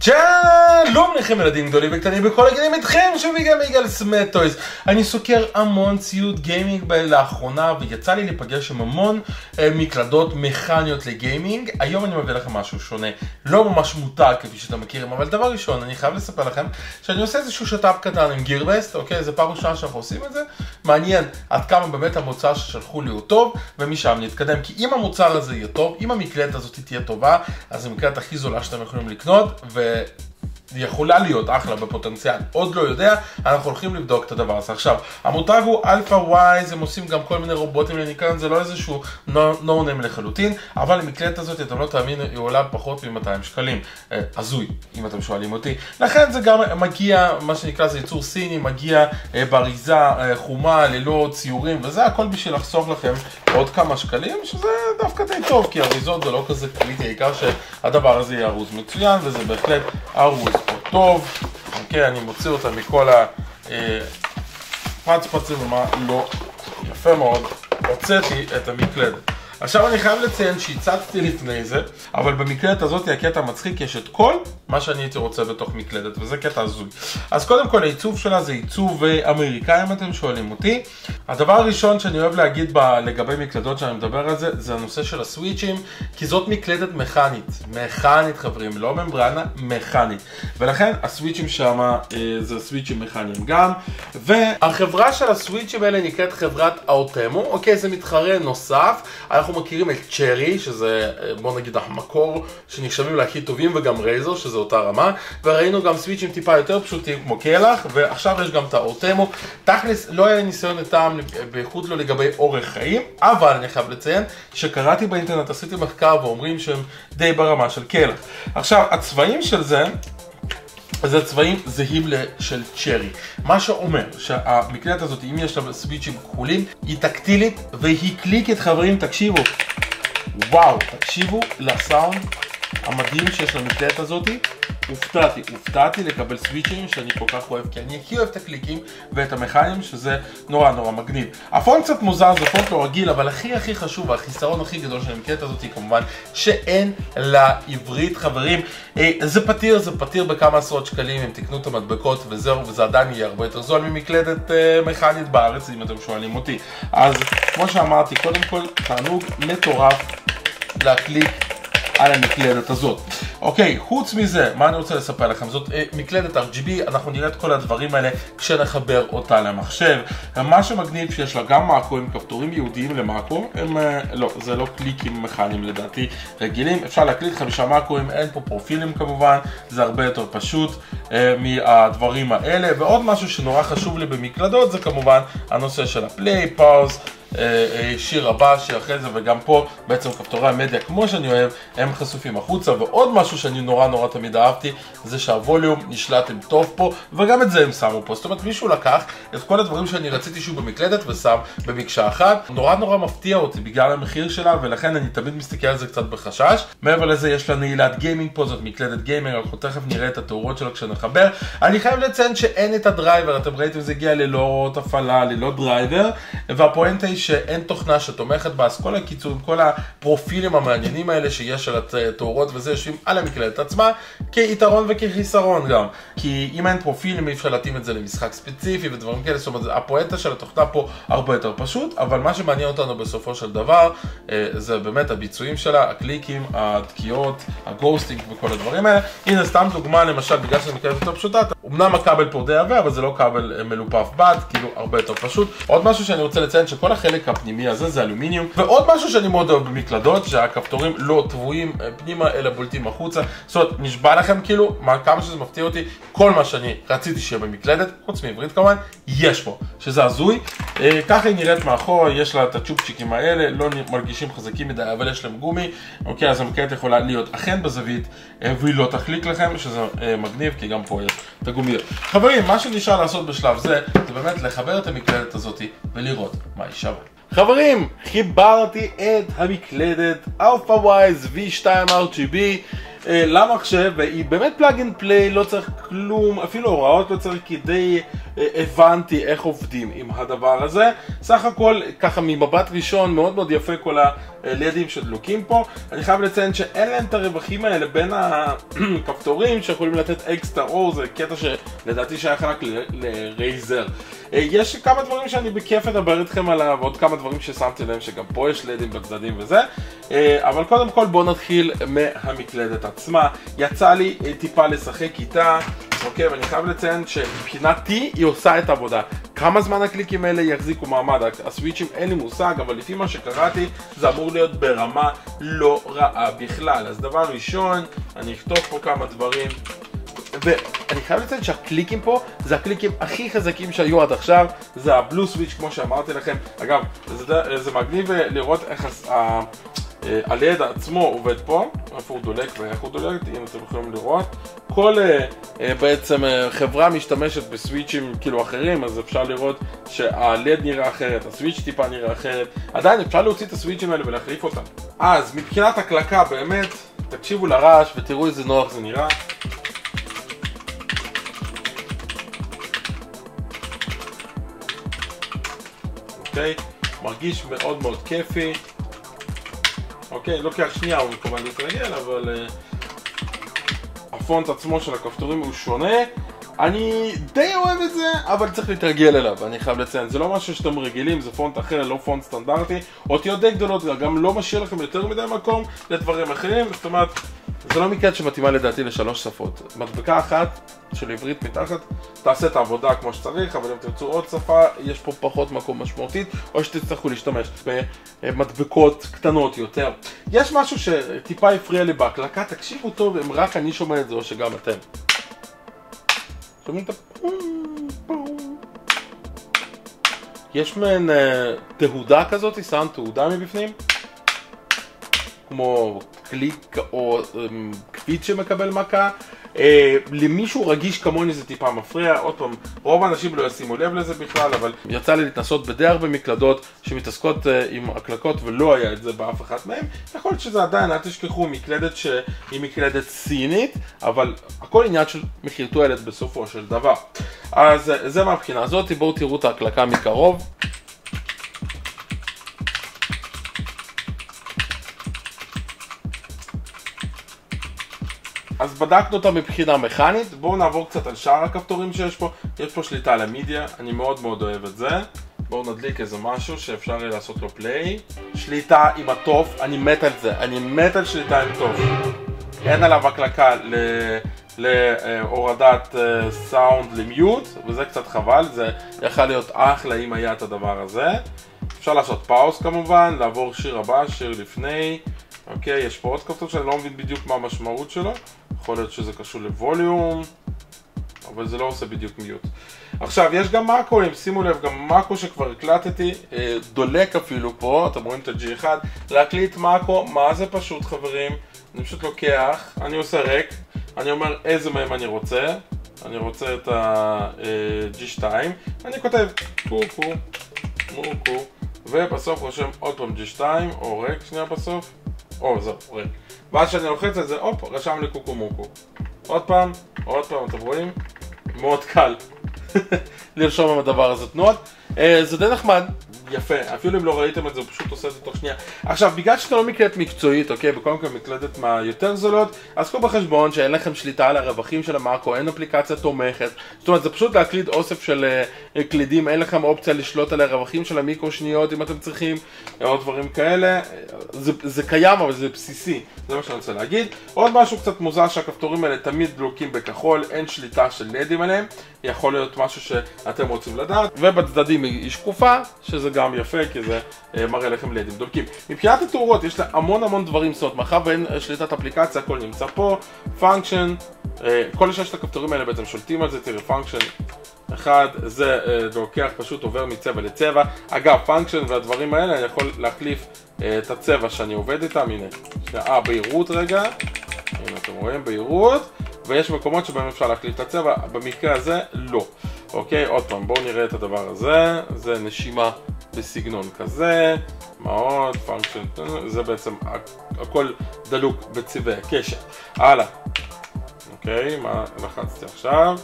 שלום לכם ילדים גדולים וקטנים בכל הגילים איתכם, שובי גם יגאל סמטויז. אני סוקר המון ציוד גיימינג לאחרונה ויצא לי לפגש עם המון מקלדות מכניות לגיימינג. היום אני מביא לכם משהו שונה, לא ממש מותג כפי שאתם מכירים, אבל דבר ראשון אני חייב לספר לכם שאני עושה איזשהו שטאפ קטן עם גירבסט, אוקיי? זה פעם ראשונה שאנחנו עושים את זה, מעניין עד כמה באמת המוצר ששלחו לי הוא טוב ומשם נתקדם, כי אם המוצר הזה יהיה טוב, אם המקלדת הזאת תהיה טובה, אז המקלדת הכי זולה שאתם יכולים לקנות יכולה להיות אחלה בפוטנציאל, עוד לא יודע, אנחנו הולכים לבדוק את הדבר הזה. עכשיו, המותג הוא אלפא ווייז, הם עושים גם כל מיני רובוטים לניקיון, זה לא איזשהו no-name לחלוטין, אבל המקלדת הזאת, אתם לא תאמינו, היא עולה פחות מ-200 שקלים. הזוי, אם אתם שואלים אותי. לכן זה גם מגיע, מה שנקרא זה ייצור סיני, מגיע באריזה חומה, ללא ציורים, וזה הכל בשביל לחסוך לכם עוד כמה שקלים, שזה דווקא די טוב, כי אריזות זה לא כזה קריטי, העיקר שהדבר הזה יהיה ארוז מצוין, וזה בהחלט ארוז טוב. אוקיי, אני מוציא אותה מכל הפצפצים ומה לא. יפה מאוד, הוצאתי את המקלדת. עכשיו אני חייב לציין שהצצתי לפני זה, אבל במקלדת הזאת הקטע מצחיק, יש את כל מה שאני הייתי רוצה בתוך מקלדת, וזה קטע הזוי. אז קודם כל העיצוב שלה זה עיצוב אמריקאי, אם אתם שואלים אותי. הדבר הראשון שאני אוהב להגיד לגבי מקלדות שאני מדבר על זה, זה הנושא של הסוויצ'ים, כי זאת מקלדת מכנית. מכנית חברים, לא ממברנה, מכנית. ולכן הסוויצ'ים שם זה סוויצ'ים מכניים גם. והחברה של הסוויצ'ים האלה נקראת חברת אוטמו, אוקיי, זה מתחרה נוסף. אנחנו מכירים את צ'רי, שזה בוא נגיד המקור שנחשבים להכי טובים, וגם רייזר, שזה אותה רמה, וראינו גם סוויצ'ים טיפה יותר פשוטים כמו קלח, ועכשיו יש גם את האוטמו. תכלס לא היה ניסיון איתם, בייחוד לא לגבי אורך חיים, אבל אני חייב לציין שקראתי באינטרנט, עשיתי מחקר ואומרים שהם די ברמה של קלח. עכשיו, הצבעים של זה, זה צבעים זהים של צ'רי, מה שאומר שהמקלדת הזאת, אם יש לה סוויצ'ים כחולים, היא טקטילית והיא קליקית. חברים, תקשיבו, וואו, תקשיבו לסאונד המדהים שיש למקלדת הזאת. הופתעתי לקבל סוויצ'ים שאני כל כך אוהב, כי אני הכי אוהב את הקליקים ואת המכניים, שזה נורא מגניב. הפונט קצת מוזר, זה פונט לא רגיל, אבל הכי חשוב, והחיסרון הכי גדול של המקלדת הזאת היא כמובן שאין לה עברית. חברים, זה פתיר בכמה עשרות שקלים אם תקנו את המדבקות וזהו, וזה עדיין יהיה הרבה יותר זול ממקלדת מכנית בארץ, אם אתם שואלים אותי. אז כמו שאמרתי, קודם כל תענוג מטורף להקליק על המקלדת הזאת. אוקיי, חוץ מזה, מה אני רוצה לספר לכם? זאת מקלדת RGB, אנחנו נראה את כל הדברים האלה כשנחבר אותה למחשב. מה שמגניב שיש לה גם מאקו עם כפתורים ייעודיים למאקו, זה לא קליקים מכניים לדעתי רגילים, אפשר להקליט 5 מאקוים, אין פה פרופילים כמובן, זה הרבה יותר פשוט מהדברים האלה. ועוד משהו שנורא חשוב לי במקלדות זה כמובן הנושא של הפליי, פאוז, שיר הבא, שיר אחרי זה, וגם פה בעצם כפתורי המדיה כמו שאני אוהב הם חשופים החוצה. ועוד משהו שאני נורא תמיד אהבתי זה שהווליום נשלט עם טוב פה, וגם את זה הם שמו פה. זאת אומרת, מישהו לקח את כל הדברים שאני רציתי שהוא במקלדת ושם במקשה אחת. נורא מפתיע אותי בגלל המחיר שלה, ולכן אני תמיד מסתכל על זה קצת בחשש. מעבר לזה יש לה נעילת גיימינג פה, זאת מקלדת גיימר, אנחנו תכף נראה את התאורות שלו כשנחבר. אני חייב לציין שאין את הדרייבר, אתם ראיתם זה הגיע ללא הפעלה, ללא דרייבר, והפואנטה היא שאין תוכנה שתומכת בה, אז כל הקיצור, כל הפרופילים המעניינים האלה שיש על התאורות וזה יושבים על המקלדת עצמה כיתרון וכחיסרון גם, כי אם אין פרופילים אי אפשר להתאים את זה למשחק ספציפי ודברים כאלה. זאת אומרת, הפואנטה של התוכנה פה הרבה יותר פשוט, אבל מה שמעניין אותנו בסופו של דבר זה באמת הביצועים שלה, הקליקים, התקיעות, הגוסטינג וכל הדברים האלה. הנה סתם דוגמה, למשל, בגלל שזה מקלדת יותר פשוטה, אמנם הכבל פה די עבה, אבל זה לא כבל מלופף בד, כאילו הרבה יותר פשוט. עוד משהו שאני רוצה לציין שכל החלק הפנימי הזה זה אלומיניום, ועוד משהו שאני מאוד אוהב במקלדות, שהכפתורים לא טבועים פנימה אלא בולטים החוצה. זאת אומרת, נשבע לכם כאילו, כמה שזה מפתיע אותי, כל מה שאני רציתי שיהיה במקלדת, חוץ מעברית כמובן, יש פה, שזה הזוי. ככה היא נראית מאחורה, יש לה את הצ'ופצ'יקים האלה, לא מרגישים חזקים מדי, אבל יש להם גומי. אוקיי, אז המקלדת יכולה להיות אכן בזווית, והיא לא תחליק לכם, שזה מגניב, כי גם פה יש את הגומיות. חברים, מה שנשאר לעשות בשלב זה באמת לחבר את המקלדת הזאת ולראות מה היא שווה. חברים, חיברתי את המקלדת אלפא ווייז V2 RGB למחשב, והיא באמת פלאג אנד פליי, לא צריך כלום, אפילו הוראות לא צריך, כדי הבנתי איך עובדים עם הדבר הזה. סך הכל, ככה ממבט ראשון, מאוד מאוד יפה כל הלדים שדלוקים פה. אני חייב לציין שאין להם את הרווחים האלה בין הכפתורים שיכולים לתת אקסטרה אור, זה קטע שלדעתי שייך רק לרייזר. יש כמה דברים שאני בכיף אדבר איתכם עליו, עוד כמה דברים ששמתי להם שגם פה יש לדים בצדדים וזה. אבל קודם כל בואו נתחיל מהמקלדת עצמה. יצא לי טיפה לשחק איתה. אוקיי, ואני חייב לציין שמבחינתי היא עושה את העבודה. כמה זמן הקליקים האלה יחזיקו מעמד? הסוויצ'ים אין לי מושג, אבל לפי מה שקראתי זה אמור להיות ברמה לא רעה בכלל. אז דבר ראשון, אני אכתוב פה כמה דברים. ואני חייב לציין שהקליקים פה זה הקליקים הכי חזקים שהיו עד עכשיו. זה הבלו סוויץ' כמו שאמרתי לכם. אגב, זה מגניב לראות איך הלד עצמו עובד פה, איפה הוא דולק ואיך הוא דולק, אם אתם יכולים לראות. כל בעצם חברה משתמשת בסוויצ'ים כאילו אחרים, אז אפשר לראות שהלד נראה אחרת, הסוויץ' טיפה נראה אחרת. עדיין אפשר להוציא את הסוויצ'ים האלה ולהחליף אותם. אז מבחינת הקלקה באמת, תקשיבו לרעש ותראו איזה נוח זה נראה. אוקיי, מרגיש מאוד מאוד כיפי. אוקיי, לוקח שנייה הוא כמובן להתרגל, אבל הפונט עצמו של הכפתורים הוא שונה. אני די אוהב את זה, אבל צריך להתרגל אליו, אני חייב לציין. זה לא משהו שאתם רגילים, זה פונט אחר, לא פונט סטנדרטי. אותיות די גדולות, גם לא משאיר לכם יותר מדי מקום לדברים אחרים. זאת אומרת, זה לא מקלדת שמתאימה לדעתי לשלוש שפות. מדבקה אחת של עברית מתחת תעשה את העבודה כמו שצריך, אבל אם תרצו עוד שפה, יש פה פחות מקום משמעותית, או שתצטרכו להשתמש במדבקות קטנות יותר. יש משהו שטיפה הפריע לי בהקלקה, תקשיבו טוב, אם רק אני שומע את זה או שגם אתם. שומעים את יש מעין תהודה כזאת, סאונד תהודה מבפנים, כמו קליק או קפיץ שמקבל מכה. למישהו רגיש כמוני זה טיפה מפריע. עוד פעם, רוב האנשים לא ישימו לב לזה בכלל, אבל יצא לי להתנסות בדי הרבה מקלדות שמתעסקות עם הקלקות ולא היה את זה באף אחת מהם. יכול להיות שזה עדיין, אל תשכחו, מקלדת שהיא מקלדת סינית, אבל הכל עניין של מחיר תועלת בסופו של דבר. אז זה מהבחינה הזאת. בואו תראו את ההקלקה מקרוב. אז בדקנו אותה מבחינה מכנית. בואו נעבור קצת על שאר הכפתורים שיש פה. יש פה שליטה על המדיה, אני מאוד מאוד אוהב את זה. בואו נדליק איזה משהו שאפשר לעשות לו פליי. שליטה עם הטוף, אני מת על זה, אני מת על שליטה עם טוף. אין עליו הקלקה להורדת סאונד למיוט, וזה קצת חבל, זה יכול להיות אחלה אם היה את הדבר הזה. אפשר לעשות פאוס כמובן, לעבור שיר הבא, שיר לפני. אוקיי, יש פה עוד כפתור שאני לא מבין בדיוק מה המשמעות שלו. יכול להיות שזה קשור לווליום, אבל זה לא עושה בדיוק מיוט. עכשיו, יש גם מקוים, שימו לב, גם מקו שכבר הקלטתי, דולק אפילו פה, אתם רואים את ה-G1. להקליט מקו, מה זה פשוט חברים? אני פשוט לוקח, אני עושה ריק, אני אומר איזה מהם אני רוצה. אני רוצה את ה-G2, אני כותב קוקו, מוקו, ובסוף רושם עוד פעם G2, או ריק שנייה בסוף. או, זהו, ריק. ואז שאני לוחץ את זה, הופ, רשם לי קוקו מוקו. עוד פעם, אתם רואים? מאוד קל לרשום עם הדבר הזה תנועות. זה די נחמד, יפה, אפילו אם לא ראיתם את זה, הוא פשוט עושה את זה תוך שנייה. עכשיו, בגלל שאתה לא מקלדת מקצועית, אוקיי, בכל מקרה מקלדת מהיותר זולות, אז קחו בחשבון שאין לכם שליטה על הרווחים של המאקו, אין אפליקציה תומכת. זאת אומרת, זה פשוט להקליד אוסף של קלידים, אין לכם אופציה לשלוט על הרווחים של המיקרו שניות אם אתם צריכים, או דברים כאלה. זה קיים, אבל זה בסיסי, זה מה שאני רוצה להגיד. עוד משהו קצת מוזר, שהכפתורים האלה תמיד דלוקים בכחול, אין שליטה של לדים עליהם. יכול להיות משהו שאתם רוצים לדעת, ובצדדים היא שקופה, שזה גם יפה, כי זה מראה לכם לדים דולקים. מבחינת התאורות, יש לה המון דברים, זאת אומרת, מאחר ואין שליטת אפליקציה, הכל נמצא פה. פונקשן, כל ששת הכפתורים האלה בעצם שולטים על זה. תראי, פונקשן אחד, זה לוקח, פשוט עובר מצבע לצבע. אגב, פונקשן והדברים האלה, אני יכול להחליף את הצבע שאני עובד איתם. הנה, בהירות רגע, הנה אתם רואים, בהירות, ויש מקומות שבהם אפשר להחליף את הצבע, במקרה הזה לא. אוקיי, עוד פעם, בואו נראה את הדבר הזה. זה נשימה בסגנון כזה. מה עוד? פונקשן, זה בעצם הכל דלוק בצבעי הקשר. הלאה. אוקיי, מה לחצתי עכשיו?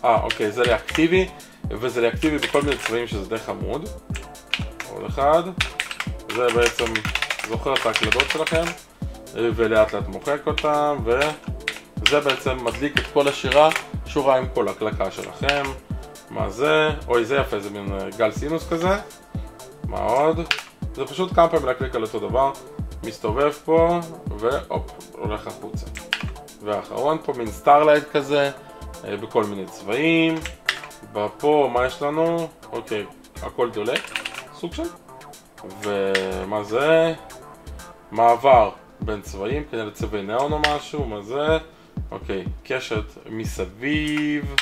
אוקיי, זה ריאקטיבי, וזה ריאקטיבי בכל מיני צבעים שזה די חמוד. עוד אחד. זה בעצם זוכר את ההקלדות שלכם, ולאט לאט מוחק אותם, וזה בעצם מדליק את כל השירה, שורה עם כל הקלקה שלכם. מה זה? אוי, זה יפה, זה מין גל סינוס כזה. מה עוד? זה פשוט כמה פעמים להקליק על אותו דבר, מסתובב פה, והופ, הולך החוצה. והאחרון פה מין סטארלייט כזה, בכל מיני צבעים. ופה, מה יש לנו? אוקיי, הכל דולק, סוג של. ומה זה? מעבר בין צבעים, כנראה לצבעי נאון או משהו, מה זה? אוקיי, קשת מסביב.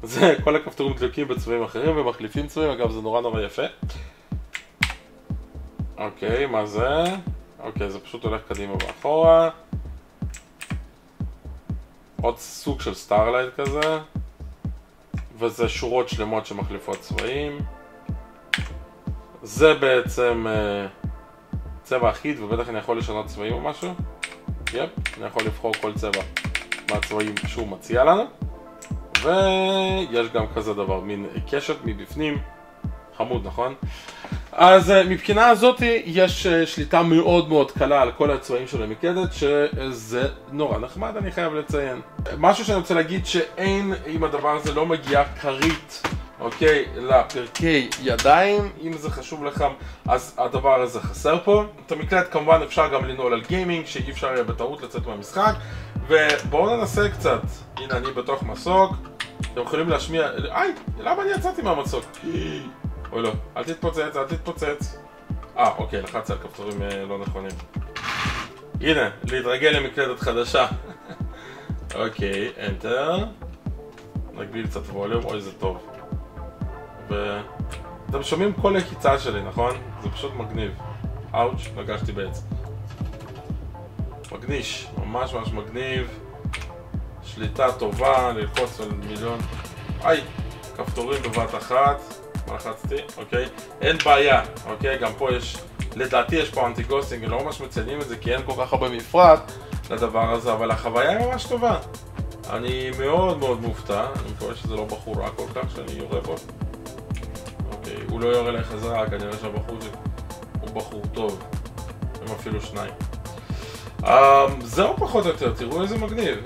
זה, כל הכפתורים דלקים בצבעים אחרים ומחליפים צבעים, אגב זה נורא נורא יפה. אוקיי, מה זה? אוקיי, זה פשוט הולך קדימה ואחורה. עוד סוג של סטארלייט כזה. וזה שורות שלמות שמחליפות צבעים. זה בעצם צבע אחיד, ובטח אני יכול לשנות צבעים או משהו. יפ, אני יכול לבחור כל צבע מהצבעים שהוא מציע לנו. ויש גם כזה דבר, מין קשת מבפנים. חמוד, נכון? אז מבחינה הזאת יש שליטה מאוד מאוד קלה על כל הצבעים של המקלדת, שזה נורא נחמד, אני חייב לציין. משהו שאני רוצה להגיד שאין, אם הדבר הזה לא מגיע כרית, אוקיי, לפרקי ידיים, אם זה חשוב לכם, אז הדבר הזה חסר פה. את המקלדת כמובן אפשר גם לנעול על גיימינג, שאי אפשר יהיה בטעות לצאת מהמשחק. ובואו ננסה קצת. הנה אני בתוך מסוק. אתם יכולים להשמיע... איי, למה אני יצאתי מהמצוק? אוי לא, אל תתפוצץ, אל תתפוצץ. אוקיי, לחץ על כפתורים לא נכונים. הנה, להתרגל למקלדת חדשה. אוקיי, Enter. נגביל קצת ווליום, אוי זה טוב. ואתם שומעים כל לחיצה שלי, נכון? זה פשוט מגניב. אאוץ', נגשתי בעץ. מגניש, ממש ממש מגניב. שליטה טובה, ללחוץ על מיליון. איי, כפתורים בבת אחת. מה לחצתי? אוקיי. אין בעיה, אוקיי? גם פה יש, לדעתי יש פה אנטי-גוסטינג, לא ממש מציינים את זה כי אין כל כך הרבה מפרט לדבר הזה, אבל החוויה היא ממש טובה. אני מאוד מאוד מופתע, אני מקווה שזה לא בחור רע כל כך שאני יורה בו. אוקיי, הוא לא יורה לי חזרה, כנראה שהבחור הוא בחור טוב. הם אפילו שניים. זהו פחות או יותר, תראו איזה מגניב.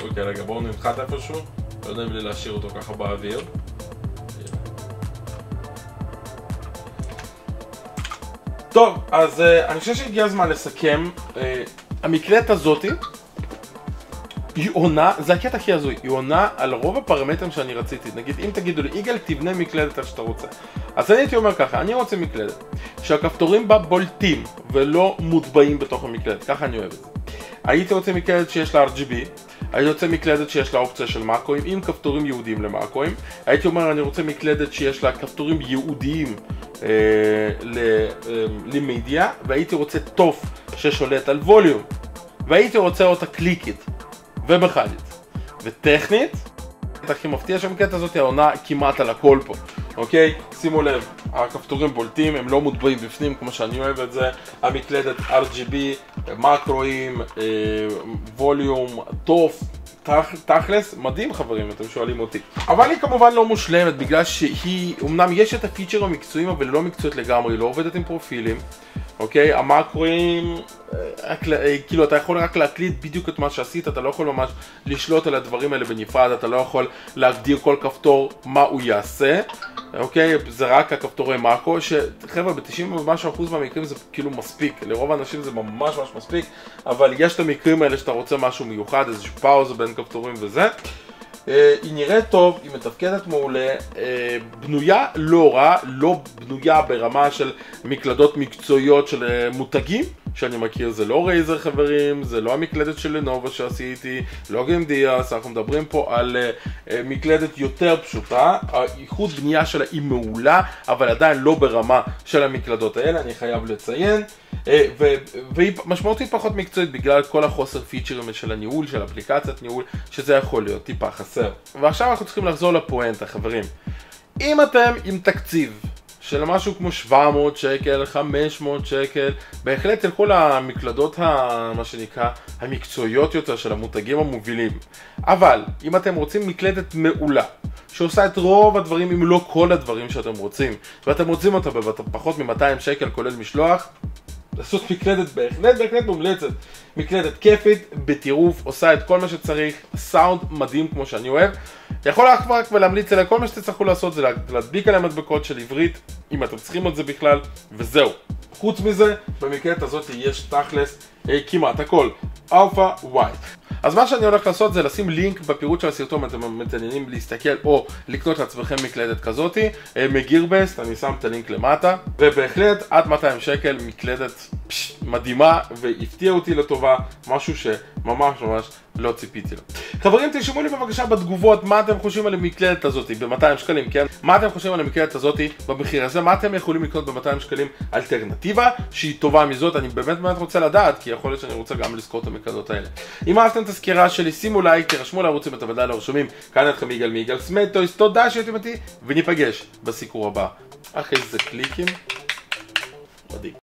אוקיי, רגע, בואו ננחת איפשהו. לא יודע אם לי להשאיר אותו ככה באוויר. טוב, אז אני חושב שהגיע הזמן לסכם. המקלדת הזאתי היא עונה, זה הקטע הכי הזוי, היא עונה על רוב הפרמטרים שאני רציתי. נגיד, אם תגידו לי, יגאל, תבנה מקלדת איך שאתה רוצה. אז אני הייתי אומר ככה, אני רוצה מקלדת שהכפתורים בה בולטים ולא מוטבעים בתוך המקלדת, ככה אני אוהב את זה. הייתי רוצה מקלדת שיש לה RGB, הייתי רוצה מקלדת שיש לה אופציה של מקרואים עם כפתורים ייעודיים למקרואים. הייתי אומר, אני רוצה מקלדת שיש לה כפתורים ייעודיים למדיה, והייתי רוצה טוף ששולט על ווליום, והייתי רוצה אותה קליקית ומכנית וטכנית. הכי מפתיע שהמקלדת הזאת העונה כמעט על הכל פה, אוקיי? שימו לב, הכפתורים בולטים, הם לא מוטבעים בפנים כמו שאני אוהב את זה. המקלדת RGB, מקרואים, ווליום, טוף, תכלס, מדהים חברים, אתם שואלים אותי. אבל היא כמובן לא מושלמת, בגלל שהיא, אמנם יש את הפיצ'ר המקצועיים, אבל לא מקצועית לגמרי, היא לא עובדת עם פרופילים. אוקיי, המקרואים, כאילו אתה יכול רק להקליט בדיוק את מה שעשית, אתה לא יכול ממש לשלוט על הדברים האלה בנפרד, אתה לא יכול להגדיר כל כפתור מה הוא יעשה. אוקיי, זה רק הכפתורי מקרו, שחבר'ה, ב-90% מהמקרים זה כאילו מספיק, לרוב האנשים זה ממש ממש מספיק, אבל יש את המקרים האלה שאתה רוצה משהו מיוחד, איזושהי פאוזה בין כפתורים וזה. היא נראית טוב, היא מתפקדת מעולה, בנויה לא רע, לא בנויה ברמה של מקלדות מקצועיות של מותגים שאני מכיר. זה לא רייזר חברים, זה לא המקלדת של לנובה שעשיתי, לא גיימדיאס. אנחנו מדברים פה על מקלדת יותר פשוטה. האיכות בנייה שלה היא מעולה, אבל עדיין לא ברמה של המקלדות האלה, אני חייב לציין. והיא משמעותית פחות מקצועית בגלל כל החוסר פיצ'רים של הניהול, של אפליקציית ניהול, שזה יכול להיות טיפה חסר. ועכשיו אנחנו צריכים לחזור לפואנטה חברים. אם אתם עם תקציב של משהו כמו 700 שקל, 500 שקל. בהחלט תלכו למקלדות מה שנקרא המקצועיות יותר של המותגים המובילים. אבל אם אתם רוצים מקלדת מעולה שעושה את רוב הדברים אם לא כל הדברים שאתם רוצים, ואתם רוצים אותה בפחות מ-200 שקל כולל משלוח, לעשות מקלדת בהחלט מומלצת. מקלדת כיפית, בטירוף, עושה את כל מה שצריך, סאונד מדהים כמו שאני אוהב. יכול רק ולהמליץ עליה, כל מה שתצטרכו לעשות זה להדביק עליה מדבקות של עברית, אם אתם צריכים את זה בכלל, וזהו. חוץ מזה, במקלדת הזאת יש תכלס כמעט הכל. אלפא ווייט. אז מה שאני הולך לעשות זה לשים לינק בפירוט של הסרטון אם אתם מתעניינים להסתכל או לקנות לעצמכם מקלדת כזאתי מגירבסט, אני שם את הלינק למטה, ובהחלט עד 200 שקל מקלדת מדהימה והפתיע אותי לטובה, משהו שממש לא ציפיתי לו. חברים, תרשמו לי בבקשה בתגובות מה אתם חושבים על המקלדת הזאת ב-200 שקלים, כן? מה אתם חושבים על המקלדת הזאת במחיר הזה? מה אתם יכולים לקנות ב-200 שקלים אלטרנטיבה שהיא טובה מזאת? אני באמת רוצה לדעת, כי יכול להיות שאני רוצה גם לזכור את המקלדות האלה. אם אהבתם את הסקירה שלי, שימו לייק, תירשמו לערוץ אם אתם עדיין לא רשומים. כאן אתכם יגאל מיגאל סמטויס, תודה שהייתם איתי, וניפגש בסיקור הבא. אחרי זה קליקים. מדהים.